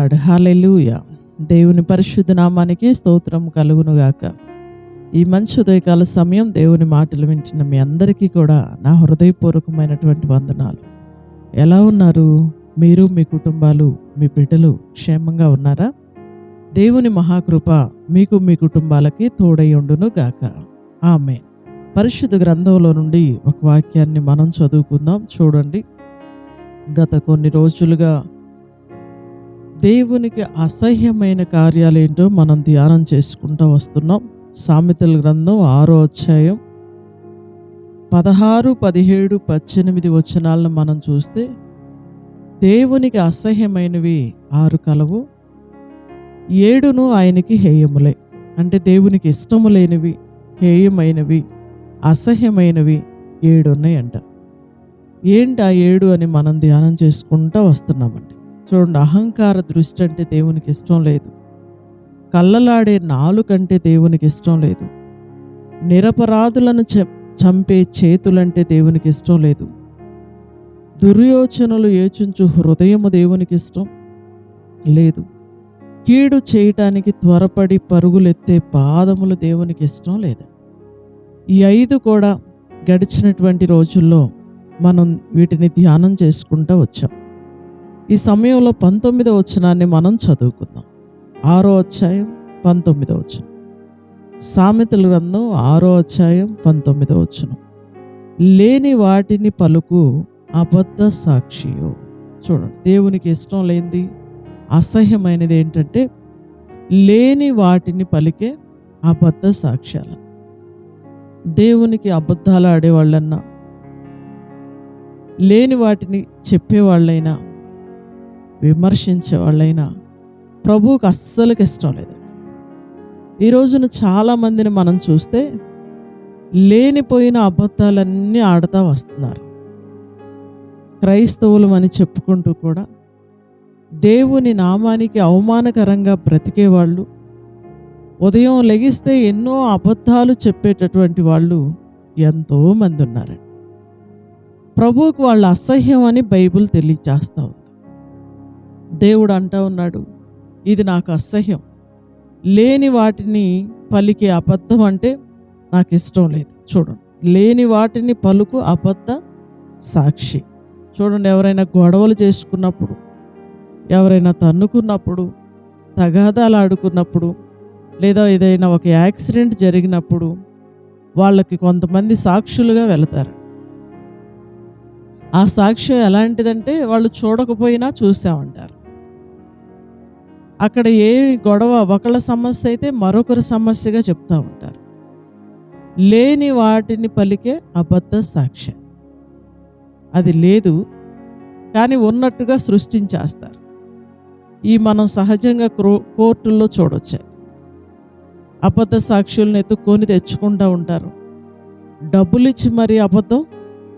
God. హల్లెలూయా. దేవుని పరిశుద్ధ నామానికి స్తోత్రం కలుగునుగాక. ఈ మంచి ఉదయకాల సమయం దేవుని మాటలు వింటున్న మీ అందరికీ కూడా నా హృదయపూర్వకమైనటువంటి వందనాలు. ఎలా ఉన్నారు? మీరు, మీ కుటుంబాలు, మీ బిడ్డలు క్షేమంగా ఉన్నారా? దేవుని మహాకృప మీకు, మీ కుటుంబాలకి తోడై ఉండును గాక. ఆమేన్. పరిశుద్ధ గ్రంథంలో నుండి ఒక వాక్యాన్ని మనం చదువుకుందాం. చూడండి, గత కొన్ని రోజులుగా దేవునికి అసహ్యమైన కార్యాలేంటో మనం ధ్యానం చేసుకుంటూ వస్తున్నాం. సామెతల గ్రంథం 6వ అధ్యాయం 16, 17, 18 వచనాలను మనం చూస్తే, దేవునికి అసహ్యమైనవి 6 కలవు, 7 ఆయనకి హేయములే. అంటే దేవునికి ఇష్టము లేనివి, హేయమైనవి, అసహ్యమైనవి 7 ఉన్నాయంట. ఏంటి ఆ 7 అని మనం ధ్యానం చేసుకుంటూ వస్తున్నామండి. చూడండి, అహంకార దృష్టి అంటే దేవునికి ఇష్టం లేదు. కళ్ళలాడే నాలుకంటే దేవునికి ఇష్టం లేదు. నిరపరాధులను చంపే చేతులంటే దేవునికి ఇష్టం లేదు. దుర్యోచనలు యోచించు హృదయము దేవునికి ఇష్టం లేదు. కీడు చేయటానికి త్వరపడి పరుగులెత్తే పాదములు దేవునికి ఇష్టం లేదు. ఈ 5 కూడా గడిచినటువంటి రోజుల్లో మనం వీటిని ధ్యానం చేసుకుంటూ వచ్చాం. ఈ సమయంలో 19వ వచనాన్ని మనం చదువుకుందాం. 6వ అధ్యాయం 19వ వచనం. సామెతల గ్రంథం 6వ అధ్యాయం 19వ వచనం. లేని వాటిని పలుకు అబద్ధ సాక్షియో. చూడండి, దేవునికి ఇష్టం లేనిది, అసహ్యమైనది ఏంటంటే లేని వాటిని పలికే అబద్ధ సాక్ష్యాలు. దేవునికి అబద్ధాలు ఆడేవాళ్ళన్నా, లేని వాటిని చెప్పేవాళ్ళైనా, విమర్శించే వాళ్ళైనా ప్రభువుకి అస్సలకి ఇష్టం లేదు. ఈ రోజున చాలామందిని మనం చూస్తే లేనిపోయిన అబద్ధాలన్నీ ఆడుతూ వస్తున్నారు. క్రైస్తవులు అని చెప్పుకుంటూ కూడా దేవుని నామానికి అవమానకరంగా బ్రతికేవాళ్ళు, ఉదయం లెగిస్తే ఎన్నో అబద్ధాలు చెప్పేటటువంటి వాళ్ళు ఎంతోమంది ఉన్నారు. ప్రభువుకు వాళ్ళ అసహ్యం అని బైబిల్ తెలియచేస్తూ ఉంది. దేవుడు అంటూ ఉన్నాడు, ఇది నాకు అసహ్యం, లేని వాటిని పలికే అబద్ధం అంటే నాకు ఇష్టం లేదు. చూడండి, లేని వాటిని పలుకు అబద్ధ సాక్షి. చూడండి, ఎవరైనా గొడవలు చేసుకున్నప్పుడు, ఎవరైనా తన్నుకున్నప్పుడు, తగాదాలు ఆడుకున్నప్పుడు, లేదా ఏదైనా ఒక యాక్సిడెంట్ జరిగినప్పుడు వాళ్ళకి కొంతమంది సాక్షులుగా వెళతారు. ఆ సాక్ష్యం ఎలాంటిదంటే వాళ్ళు చూడకపోయినా చూసామంటారు. అక్కడ ఏ గొడవ ఒకళ్ళ సమస్య అయితే మరొకరి సమస్యగా చెప్తూ ఉంటారు. లేని వాటిని పలికే అబద్ధ సాక్ష్యం. అది లేదు కానీ ఉన్నట్టుగా సృష్టించేస్తారు. ఈ మనం సహజంగా కోర్టుల్లో చూడొచ్చు. అబద్ధ సాక్షులను ఎత్తుక్కొని తెచ్చుకుంటూ ఉంటారు. డబ్బులు ఇచ్చి మరీ అబద్ధం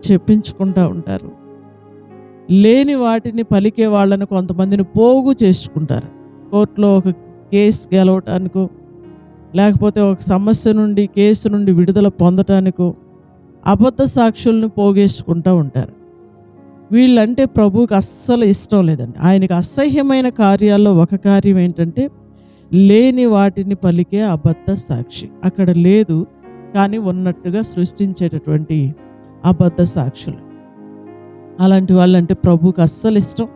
చెప్పించుకుంటూ ఉంటారు. లేని వాటిని పలికే వాళ్ళని కొంతమందిని పోగు చేసుకుంటారు. కోర్టులో ఒక కేసు గెలవటానికో, లేకపోతే ఒక సమస్య నుండి, కేసు నుండి విడుదల పొందటానికో అబద్ధ సాక్షులను పోగేసుకుంటూ ఉంటారు. వీళ్ళంటే ప్రభువుకి అస్సలు ఇష్టం లేదండి. ఆయనకి అసహ్యమైన కార్యాల్లో ఒక కార్యం ఏంటంటే లేని వాటిని పలికే అబద్ధ సాక్షి. అక్కడ లేదు కానీ ఉన్నట్టుగా సృష్టించేటటువంటి అబద్ధ సాక్షులు. అలాంటి వాళ్ళంటే ప్రభువుకి అస్సలు ఇష్టం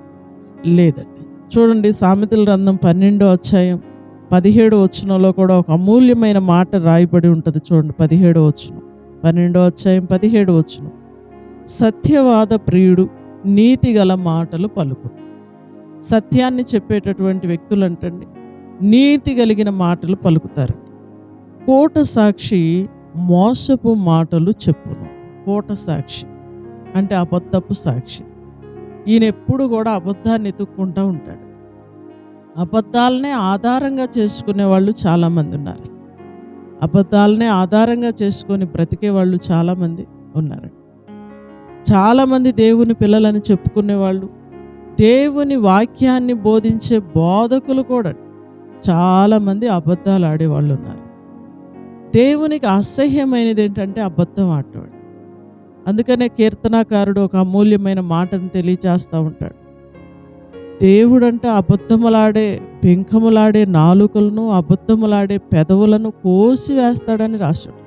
లేదండి. చూడండి, సామెతల గ్రంథం 12వ అధ్యాయం 17వ వచనంలో కూడా ఒక అమూల్యమైన మాట రాయబడి ఉంటుంది. చూడండి, 17వ వచనం, 12వ అధ్యాయం 17వ వచనం. సత్యవాద ప్రియుడు నీతి గల మాటలు పలుకును. సత్యాన్ని చెప్పేటటువంటి వ్యక్తులు అంటండి నీతి కలిగిన మాటలు పలుకుతారండి. కోట సాక్షి మోసపు మాటలు చెప్పును. కోట సాక్షి అంటే అబద్ధపు సాక్షి. ఈయన ఎప్పుడు కూడా అబద్ధాన్ని ఎత్తుక్కుంటూ ఉంటాడు. అబద్ధాలనే ఆధారంగా చేసుకునే వాళ్ళు చాలామంది ఉన్నారు. అబద్ధాలనే ఆధారంగా చేసుకొని బ్రతికే వాళ్ళు చాలామంది ఉన్నారు. చాలామంది దేవుని పిల్లలని చెప్పుకునే వాళ్ళు, దేవుని వాక్యాన్ని బోధించే బోధకులు కూడా చాలామంది అబద్ధాలు ఆడేవాళ్ళు ఉన్నారు. దేవునికి అసహ్యమైనది ఏంటంటే అబద్ధం ఆడేవాడు. అందుకనే కీర్తనాకారుడు ఒక అమూల్యమైన మాటను తెలియచేస్తూ ఉంటాడు. దేవుడంటే అబద్ధములాడే పెంకములాడే నాలుకలను, అబద్ధములాడే పెదవులను కోసి వేస్తాడని రాశాడు.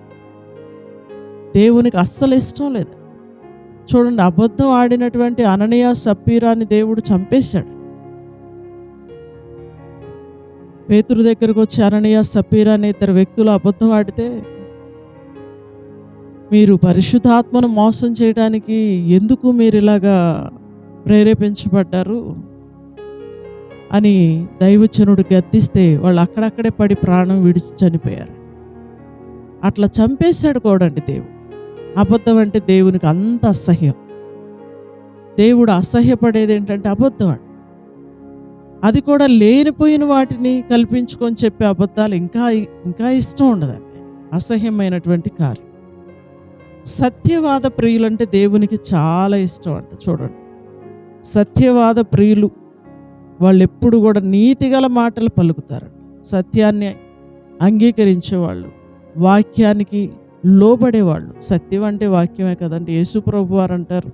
దేవునికి అస్సలు ఇష్టం లేదు. చూడండి, అబద్ధం ఆడినటువంటి అననీయ సప్పీరాని దేవుడు చంపేశాడు. పేతురు దగ్గరకు వచ్చి అననీయ సప్పీరా అనే ఇద్దరు వ్యక్తులు అబద్ధం ఆడితే, మీరు పరిశుద్ధాత్మను మోసం చేయడానికి ఎందుకు మీరు ఇలాగా ప్రేరేపించబడ్డారు అని దైవజనుడు గద్దిస్తే వాళ్ళు అక్కడక్కడే పడి ప్రాణం విడిచి చనిపోయారు. అట్లా చంపేశాడు కూడండి దేవుడు. అబద్ధం అంటే దేవునికి అంత అసహ్యం. దేవుడు అసహ్యపడేది ఏంటంటే అబద్ధం అండి. అది కూడా లేనిపోయిన వాటిని కల్పించుకొని చెప్పే అబద్ధాలు ఇంకా ఇష్టం ఉండదండి. అసహ్యమైనటువంటి కార్యం. సత్యవాద ప్రియులంటే దేవునికి చాలా ఇష్టం అంట. చూడండి, సత్యవాద ప్రియులు వాళ్ళు ఎప్పుడు కూడా నీతిగల మాటలు పలుకుతారంట. సత్యాన్ని అంగీకరించేవాళ్ళు, వాక్యానికి లోబడేవాళ్ళు. సత్యం అంటే వాక్యమే కదండి. యేసు ప్రభు వారు అంటారు,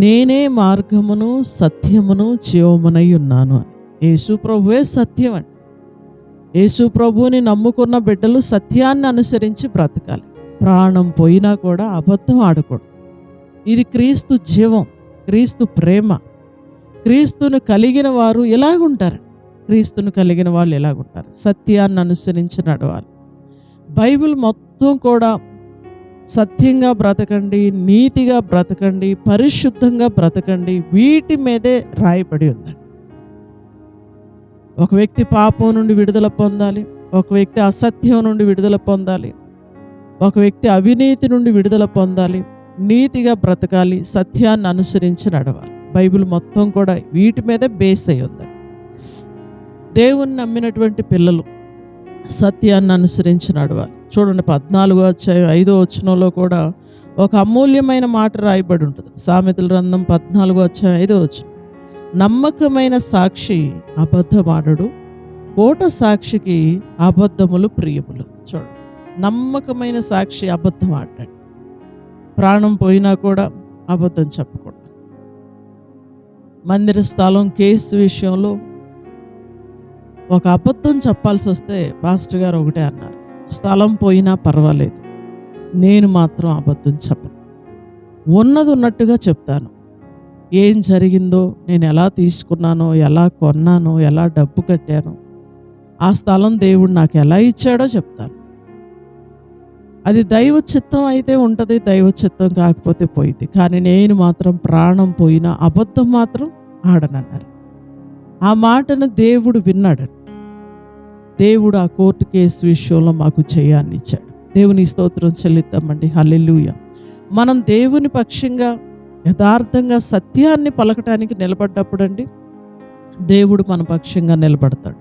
నేనే మార్గమును సత్యమును జీవమునై ఉన్నాను అని. యేసు ప్రభువే సత్యం అండి. యేసు ప్రభువుని నమ్ముకున్న బిడ్డలు సత్యాన్ని అనుసరించి బ్రతకాలి. ప్రాణం పోయినా కూడా అబద్ధం ఆడకూడదు. ఇది క్రీస్తు జీవం, క్రీస్తు ప్రేమ. క్రీస్తును కలిగిన వారు ఎలాగుంటారు? క్రీస్తును కలిగిన వాళ్ళు ఎలాగుంటారు? సత్యాన్ని అనుసరించి నడవాలి. బైబిల్ మొత్తం కూడా సత్యంగా బ్రతకండి, నీతిగా బ్రతకండి, పరిశుద్ధంగా బ్రతకండి, వీటి మీదే రాయబడి ఉందండి. ఒక వ్యక్తి పాపం నుండి విడుదల పొందాలి, ఒక వ్యక్తి అసత్యం నుండి విడుదల పొందాలి, ఒక వ్యక్తి అవినీతి నుండి విడుదల పొందాలి, నీతిగా బ్రతకాలి, సత్యాన్ని అనుసరించి నడవాలి. బైబిల్ మొత్తం కూడా వీటి మీదే బేస్ అయి ఉందండి. దేవుణ్ణి నమ్మినటువంటి పిల్లలు సత్యాన్ని అనుసరించి నడవాలి. చూడండి, 14వ అధ్యాయం 5వ వచనంలో కూడా ఒక అమూల్యమైన మాట రాయబడి ఉంటుంది. సామెతల గ్రంథం 14వ అధ్యాయం 5వ వచనం, నమ్మకమైన సాక్షి అబద్ధమాడడు, కోట సాక్షికి అబద్ధములు ప్రియములు. చూడండి, నమ్మకమైన సాక్షి అబద్ధం ఆడాడు. ప్రాణం పోయినా కూడా అబద్ధం చెప్పకూడదు. మందిర స్థలం కేసు విషయంలో ఒక అబద్ధం చెప్పాల్సి వస్తే పాస్టర్ గారు ఒకటే అన్నారు, స్థలం పోయినా పర్వాలేదు, నేను మాత్రం అబద్ధం చెప్పను. ఉన్నది ఉన్నట్టుగా చెప్తాను. ఏం జరిగిందో, నేను ఎలా తీసుకున్నానో, ఎలా కొన్నానో, ఎలా డబ్బు కట్టానో, ఆ స్థలం దేవుడు నాకు ఎలా ఇచ్చాడో చెప్తాను. అది దైవ చిత్తం అయితే ఉంటుంది, దైవ చిత్తం కాకపోతే పోయింది. కానీ నేను మాత్రం ప్రాణం పోయినా అబద్ధం మాత్రం ఆడనన్నారు. ఆ మాటను దేవుడు విన్నాడు. దేవుడు ఆ కోర్టు కేసు విషయంలో మాకు జయాన్ని ఇచ్చాడు. దేవుని స్తోత్రం చెల్లిద్దామండి. హల్లెలూయా. మనం దేవుని పక్షంగా యథార్థంగా సత్యాన్ని పలకటానికి నిలబడ్డప్పుడు అండి, దేవుడు మన పక్షంగా నిలబడతాడు.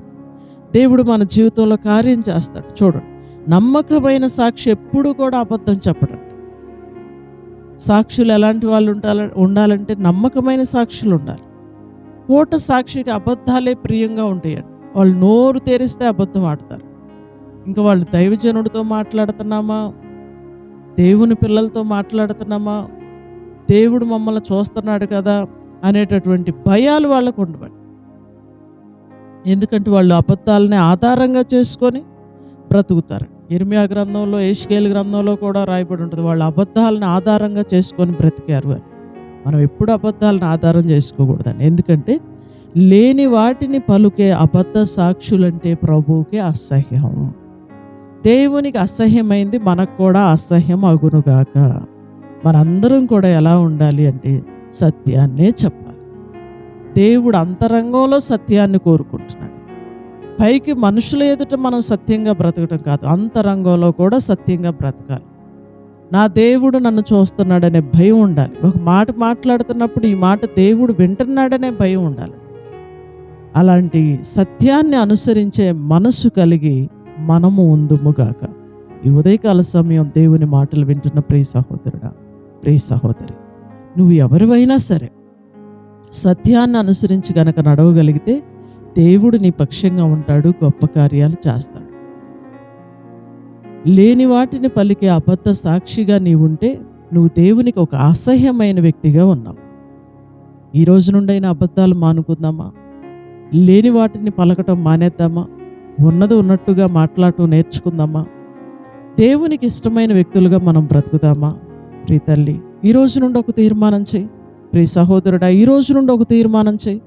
దేవుడు మన జీవితంలో కార్యం చేస్తాడు. చూడండి, నమ్మకమైన సాక్షి ఎప్పుడు కూడా అబద్ధం చెప్పడండి. సాక్షులు ఎలాంటి వాళ్ళు ఉండాలంటే నమ్మకమైన సాక్షులు ఉండాలి. కోట సాక్షికి అబద్ధాలే ప్రియంగా ఉంటాయండి. వాళ్ళు నోరు తెరిస్తే అబద్ధం ఆడతారు. ఇంకా వాళ్ళు దైవజనుడితో మాట్లాడుతున్నామా, దేవుని పిల్లలతో మాట్లాడుతున్నామా, దేవుడు మమ్మల్ని చూస్తున్నాడు కదా అనేటటువంటి భయాలు వాళ్ళకు ఉండవండి. ఎందుకంటే వాళ్ళు అబద్ధాలని ఆధారంగా చేసుకొని బ్రతుకుతారు. ఇర్మియా గ్రంథంలో, యెషయా గ్రంథంలో కూడా రాయబడి ఉంటుంది, వాళ్ళు అబద్ధాలను ఆధారంగా చేసుకొని బ్రతికారు అని. మనం ఎప్పుడు అబద్ధాలను ఆధారం చేసుకోకూడదండి. ఎందుకంటే లేని వాటిని పలుకే అబద్ధ సాక్షులంటే ప్రభువుకి అసహ్యం. దేవునికి అసహ్యమైంది మనకు కూడా అసహ్యం అగునుగాక. మనందరం కూడా ఎలా ఉండాలి అంటే సత్యాన్నే చెప్పాలి. దేవుడు అంతరంగంలో సత్యాన్ని కోరుకుంటున్నాడు. పైకి మనుషుల ఎదుట మనం సత్యంగా బ్రతకడం కాదు, అంతరంగంలో కూడా సత్యంగా బ్రతకాలి. నా దేవుడు నన్ను చూస్తున్నాడనే భయం ఉండాలి. ఒక మాట మాట్లాడుతున్నప్పుడు ఈ మాట దేవుడు వింటున్నాడనే భయం ఉండాలి. అలాంటి సత్యాన్ని అనుసరించే మనసు కలిగి మనము ఉందుముగాక. ఈ ఉదయకాల సమయం దేవుని మాటలు వింటున్న ప్రియ సహోదరుడా, ప్రియ సహోదరి, నువ్వు ఎవరివైనా సరే సత్యాన్ని అనుసరించి గనక నడవగలిగితే దేవుడు నీ పక్షంగా ఉంటాడు, గొప్ప కార్యాలు చేస్తాడు. లేని వాటిని పలికే అబద్ధ సాక్షిగా నీవుంటే నువ్వు దేవునికి ఒక అసహ్యమైన వ్యక్తిగా ఉన్నావు. ఈ రోజు నుండైనా అబద్ధాలు మానుకుందామా? లేని వాటిని పలకటం మానేద్దామా? ఉన్నది ఉన్నట్టుగా మాట్లాడటం నేర్చుకుందామా? దేవునికి ఇష్టమైన వ్యక్తులుగా మనం బ్రతుకుదామా? ప్రియ తల్లి, ఈ రోజు నుండి ఒక తీర్మానం చేయి. ప్రియ సహోదరుడా, ఈ రోజు నుండి ఒక తీర్మానం చేయి.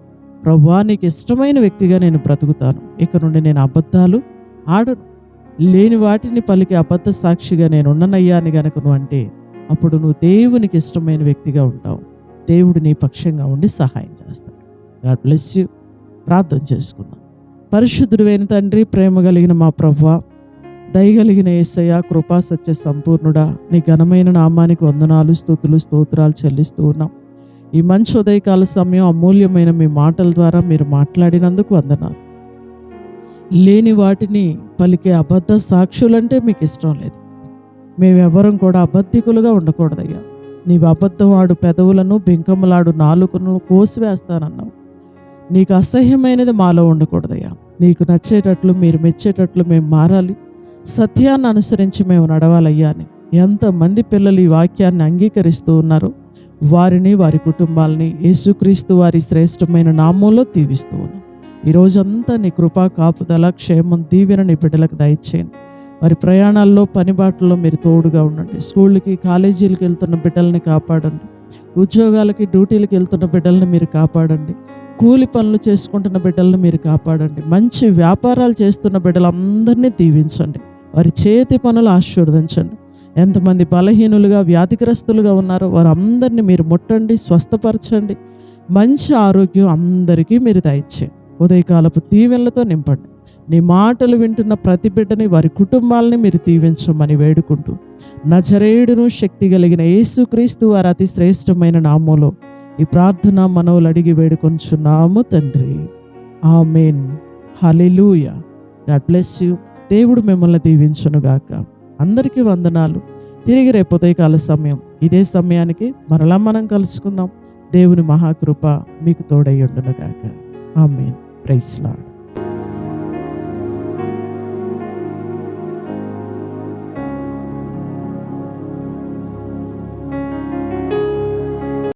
ప్రభువా, నీకు ఇష్టమైన వ్యక్తిగా నేను బ్రతుకుతాను. ఇక నుండి నేను అబద్ధాలు ఆడను. లేని వాటిని పలికి అబద్ధ సాక్షిగా నేను ఉన్ననయ్యా అని గనక నువ్వు అంటే, అప్పుడు నువ్వు దేవునికి ఇష్టమైన వ్యక్తిగా ఉంటావు. దేవుడు నీ పక్షంగా ఉండి సహాయం చేస్తాడు. God bless you. ప్రార్థన చేసుకుందాం. పరిశుద్ధుడైన తండ్రి, ప్రేమ కలిగిన మా ప్రభువా, దయగలిగిన యేసయ్య, కృపా సత్య సంపూర్ణుడా, నీ ఘనమైన నామానికి వందనాలు, స్తుతులు, స్తోత్రాలు చెల్లిస్తూ ఉన్నాం. ఈ మంచి ఉదయకాల సమయం అమూల్యమైన మీ మాటల ద్వారా మీరు మాట్లాడినందుకు వందనాలు. లేని వాటిని పలికే అబద్ధ సాక్షులంటే మీకు ఇష్టం లేదు. మేమెవరం కూడా అబద్ధికులుగా ఉండకూడదయ్యా. నీవు అబద్ధవాడు పెదవులను, బింకములాడు నాలుకను కోసివేస్తానన్నావు. నీకు అసహ్యమైనది మాలో ఉండకూడదయ్యా. నీకు నచ్చేటట్లు, మీరు మెచ్చేటట్లు మేము మారాలి. సత్యాన్ని అనుసరించి మేము నడవాలయ్యా అని ఎంతమంది పిల్లలు ఈ వాక్యాన్ని అంగీకరిస్తూ ఉన్నారో వారిని, వారి కుటుంబాలని యేసుక్రీస్తు వారి శ్రేష్టమైన నామంలో దీవిస్తూ ఉన్నాం. ఈ రోజంతా నీ కృపా, కాపుదల, క్షేమం, దీవెన నీ బిడ్డలకు దయచేయండి. వారి ప్రయాణాల్లో, పనిబాట్లలో మీరు తోడుగా ఉండండి. స్కూళ్ళకి, కాలేజీలకు వెళ్తున్న బిడ్డల్ని కాపాడండి. ఉద్యోగాలకి, డ్యూటీలకు వెళ్తున్న బిడ్డల్ని మీరు కాపాడండి. కూలి పనులు చేసుకుంటున్న బిడ్డలను మీరు కాపాడండి. మంచి వ్యాపారాలు చేస్తున్న బిడ్డలందరినీ దీవించండి. వారి చేతి పనులు ఆశీర్వదించండి. ఎంతమంది బలహీనులుగా, వ్యాధిగ్రస్తులుగా ఉన్నారో వారందరినీ మీరు ముట్టండి, స్వస్థపరచండి. మంచి ఆరోగ్యం అందరికీ మీరు దయచేయండి. ఉదయకాలపు దీవెనలతో నింపండి. నీ మాటలు వింటున్న ప్రతి బిడ్డని, వారి కుటుంబాలని మీరు దీవించమని వేడుకుంటూ, నజరేయుడును శక్తి కలిగిన యేసుక్రీస్తు వారి అతి శ్రేష్టమైన నామంలో ఈ ప్రార్థన మనవులు అడిగి వేడుకొంచున్నాము తండ్రి. Amen. Hallelujah. God bless you. దేవుడు మిమ్మల్ని దీవించునుగాక. అందరికీ వందనాలు. తిరిగి రేపు ఉదయకాల సమయం ఇదే సమయానికి మరలా మనం కలుసుకుందాం. దేవుని మహాకృప మీకు తోడై ఉండునుగాక. ఆమేన్. Praise lord.